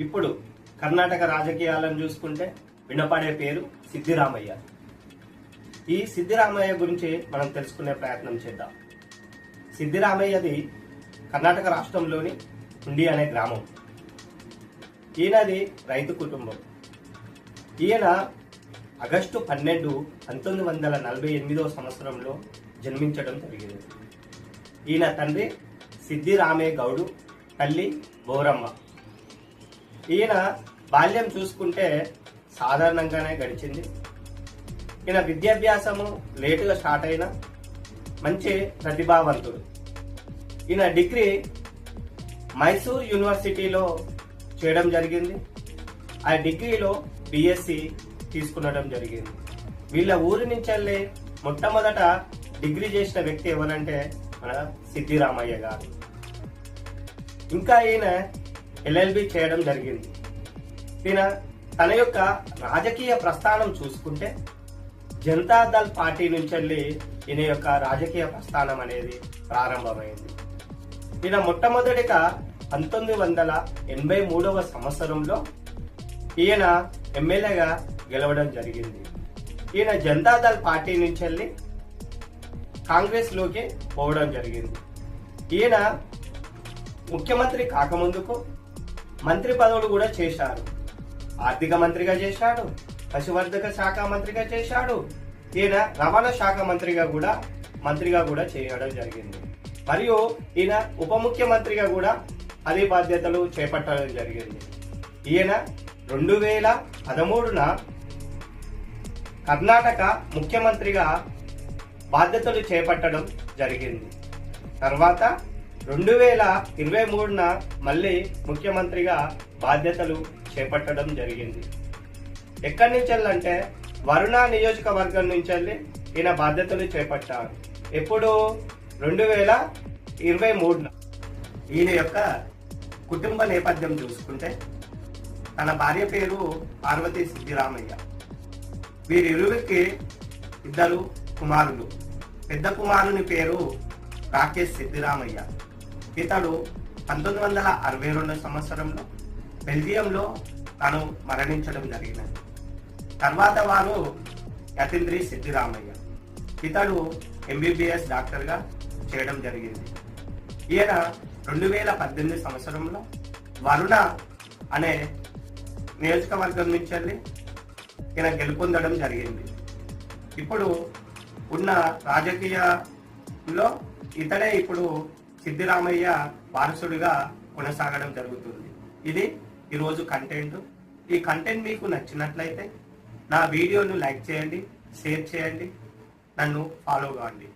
ఇప్పుడు కర్ణాటక రాజకీయాలను చూసుకుంటే వినపడే పేరు సిద్దిరామయ్య. ఈ సిద్దిరామయ్య గురించి మనం తెలుసుకునే ప్రయత్నం చేద్దాం. సిద్దిరామయ్యది కర్ణాటక రాష్ట్రంలోని హుండి అనే గ్రామం. ఈయనది రైతు కుటుంబం. ఈయన ఆగస్టు 12, 1948 సంవత్సరంలో జన్మించడం జరిగింది. ఈయన తండ్రి సిద్దిరామయ్య గౌడు, తల్లి బోరమ్మ. ఈయన బాల్యం చూసుకుంటే సాధారణంగానే గడిచింది. ఈయన విద్యాభ్యాసము లేటుగా స్టార్ట్ అయినా మంచి ప్రతిభావంతుడు. ఈయన డిగ్రీ మైసూర్ యూనివర్సిటీలో చేయడం జరిగింది. ఆ డిగ్రీలో బిఎస్సి తీసుకునడం జరిగింది. వీళ్ళ ఊరి నుంచి వెళ్ళి మొట్టమొదట డిగ్రీ చేసిన వ్యక్తి ఎవరంటే మన సిద్దిరామయ్య గారు. ఇంకా ఈయన LLB చేయడం జరిగింది. ఈయన తన యొక్క రాజకీయ ప్రస్థానం చూసుకుంటే జనతాదళ్ పార్టీ నుంచి వెళ్ళి ఈయన యొక్క రాజకీయ ప్రస్థానం అనేది ప్రారంభమైంది. ఈయన మొట్టమొదటిగా 1983 సంవత్సరంలో ఈయన ఎమ్మెల్యేగా గెలవడం జరిగింది. ఈయన జనతాదళ్ పార్టీ నుంచి వెళ్ళి కాంగ్రెస్ లోకి పోవడం జరిగింది. ఈయన ముఖ్యమంత్రి కాకముందుకు మంత్రి పదవులు కూడా చేశారు. ఆర్థిక మంత్రిగా చేశాడు, పశువర్ధక శాఖ మంత్రిగా చేశాడు. ఈయన రవాణా శాఖ మంత్రిగా కూడా చేయడం జరిగింది. మరియు ఈయన ఉప ముఖ్యమంత్రిగా కూడా అదే బాధ్యతలు చేపట్టడం జరిగింది. ఈయన 2013 కర్ణాటక ముఖ్యమంత్రిగా బాధ్యతలు చేపట్టడం జరిగింది. తర్వాత 2023 మళ్ళీ ముఖ్యమంత్రిగా బాధ్యతలు చేపట్టడం జరిగింది. ఎక్కడి నుంచి అంటే వరుణ నియోజకవర్గం నుంచి వెళ్ళి ఈయన బాధ్యతలు చేపట్టారు. ఎప్పుడు 2023. ఈయన యొక్క కుటుంబ నేపథ్యం చూసుకుంటే తన భార్య పేరు పార్వతి సిద్దిరామయ్య. వీరిరువురికి 2 కుమారులు. పెద్ద కుమారుని పేరు రాకేష్ సిద్దిరామయ్య. ఇతడు 1962 సంవత్సరంలో బెల్జియంలో తాను మరణించడం జరిగినది. తర్వాత వారు యతీంద్రి సిద్దిరామయ్య. ఇతడు MBBS డాక్టర్గా చేయడం జరిగింది. ఈయన 2018 సంవత్సరంలో వరుణ అనే నియోజకవర్గం నుంచి వెళ్ళి ఈయన గెలుపొందడం జరిగింది. ఇప్పుడు ఉన్న రాజకీయాల్లో ఇతడే ఇప్పుడు సిద్దిరామయ్య వారసుడిగా కొనసాగడం జరుగుతుంది. ఇది ఈరోజు కంటెంట్. ఈ కంటెంట్ మీకు నచ్చినట్లయితే నా వీడియోను లైక్ చేయండి, షేర్ చేయండి, నన్ను ఫాలో కావండి.